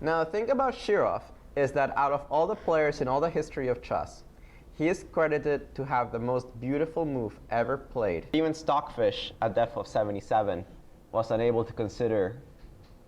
Now the thing about Shirov is that out of all the players in all the history of chess, he is credited to have the most beautiful move ever played. Even Stockfish, at depth of 77, was unable to consider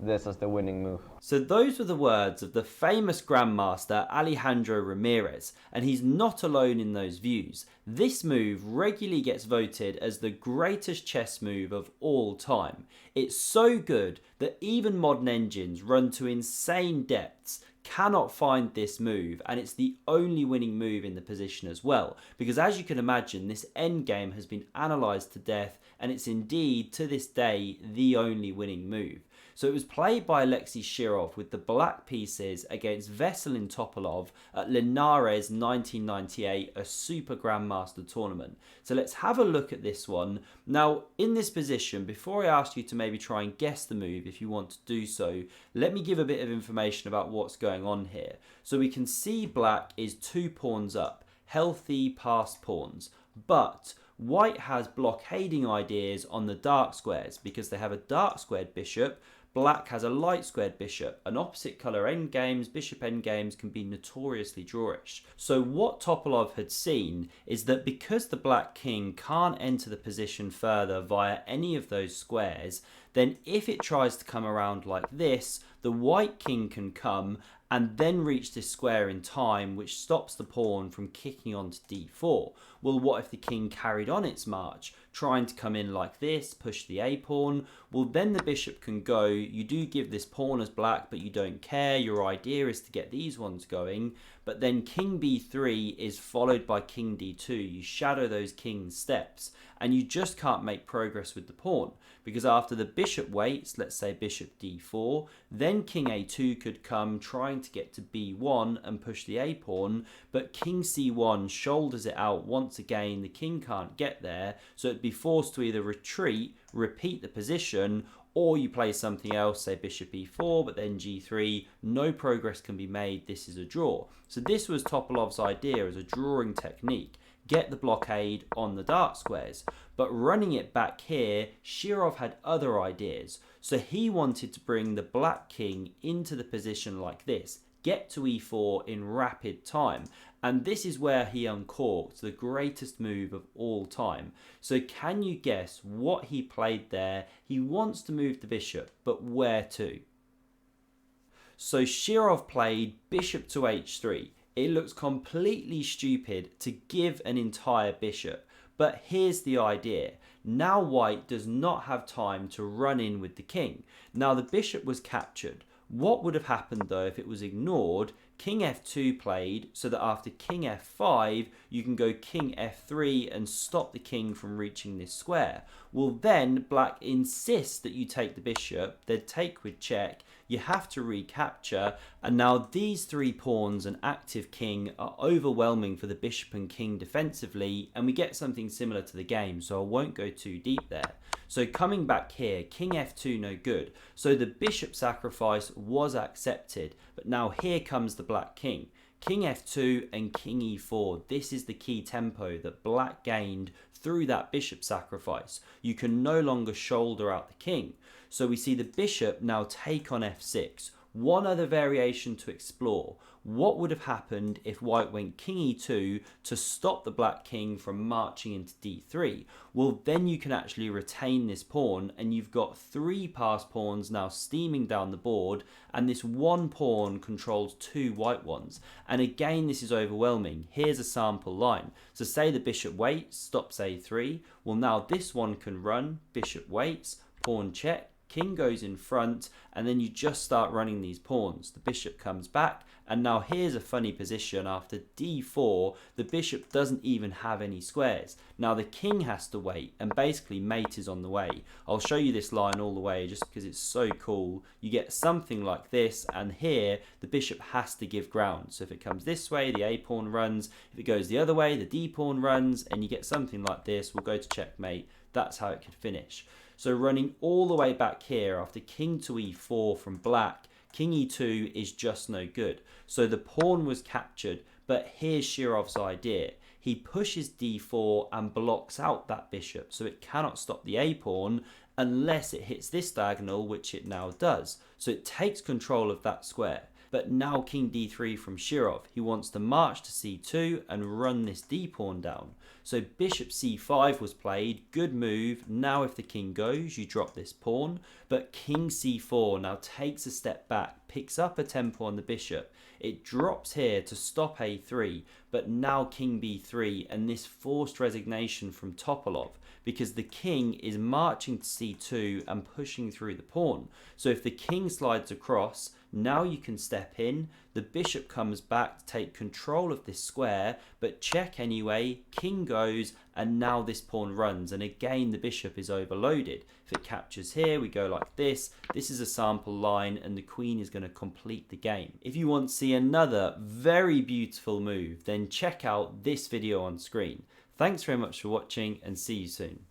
this as the winning move. So those were the words of the famous grandmaster Alejandro Ramirez, and he's not alone in those views. This move regularly gets voted as the greatest chess move of all time. It's so good that even modern engines run to insane depths cannot find this move, and it's the only winning move in the position as well, because as you can imagine, this endgame has been analysed to death, and it's indeed to this day the only winning move. So it was played by Alexei Shirov with the black pieces against Veselin Topalov at Linnares 1998, a Super Grandmaster tournament. So let's have a look at this one. Now, in this position, before I ask you to maybe try and guess the move if you want to do so, let me give a bit of information about what's going on here. So we can see black is 2 pawns up, healthy passed pawns, but white has blockading ideas on the dark squares because they have a dark squared bishop. Black has a light squared bishop, and opposite colour endgames, bishop endgames, can be notoriously drawish. So what Topalov had seen is that because the black king can't enter the position further via any of those squares, then if it tries to come around like this, the white king can come and then reach this square in time, which stops the pawn from kicking onto d4. Well, what if the king carried on its march, trying to come in like this, push the a pawn? Well, then the bishop can go. You do give this pawn as black, but you don't care. Your idea is to get these ones going. But then king b3 is followed by king d2. You shadow those king's steps, and you just can't make progress with the pawn, because after the bishop waits, let's say bishop d4, then king a2 could come, trying to get to b1 and push the a pawn, but king c1 shoulders it out once again. The king can't get there, so it'd be forced to either retreat, repeat the position, or you play something else, say bishop e4, but then g3, no progress can be made, this is a draw. So this was Topalov's idea as a drawing technique. Get the blockade on the dark squares. But running it back here, Shirov had other ideas. So he wanted to bring the black king into the position like this, get to e4 in rapid time. And this is where he uncorked the greatest move of all time. So can you guess what he played there? He wants to move the bishop, but where to? So Shirov played bishop to h3. It looks completely stupid to give an entire bishop, but here's the idea. Now white does not have time to run in with the king. Now the bishop was captured. What would have happened though if it was ignored? King f2 played, so that after king f5 you can go king f3 and stop the king from reaching this square. Well, then black insists that you take the bishop, they'd take with check, you have to recapture, and now these 3 pawns and active king are overwhelming for the bishop and king defensively, and we get something similar to the game, so I won't go too deep there. So coming back here, king f2 no good, so the bishop sacrifice was accepted, but now here comes the black king. King f2 and king e4, this is the key tempo that black gained through that bishop sacrifice. You can no longer shoulder out the king. So we see the bishop now take on f6. One other variation to explore. What would have happened if white went king e2 to stop the black king from marching into d3? Well, then you can actually retain this pawn, and you've got 3 passed pawns now steaming down the board, and this one pawn controls 2 white ones. And again, this is overwhelming. Here's a sample line. So say the bishop waits, stops a3. Well, now this one can run, bishop waits, pawn check, king goes in front, and then you just start running these pawns. The bishop comes back, and now here's a funny position. After d4, the bishop doesn't even have any squares. Now the king has to wait, and basically mate is on the way. I'll show you this line all the way just because it's so cool. You get something like this, and here the bishop has to give ground. So if it comes this way, the a pawn runs. If it goes the other way, the d pawn runs, and you get something like this. We'll go to checkmate. That's how it could finish. So running all the way back here after king to e4 from black, king e2 is just no good. So the pawn was captured, but here's Shirov's idea. He pushes d4 and blocks out that bishop, so it cannot stop the a pawn, unless it hits this diagonal, which it now does. So it takes control of that square. But now king d3 from Shirov, he wants to march to c2 and run this d pawn down. So bishop c5 was played, good move. Now if the king goes, you drop this pawn, but king c4 now takes a step back, picks up a tempo on the bishop. It drops here to stop a3, but now king b3 and this forced resignation from Topalov, because the king is marching to c2 and pushing through the pawn. So if the king slides across, now you can step in, the bishop comes back to take control of this square, but check anyway, king goes, and now this pawn runs, and again the bishop is overloaded. If it captures here, we go like this is a sample line, and the queen is going to complete the game. If you want to see another very beautiful move, then check out this video on screen. Thanks very much for watching, and see you soon.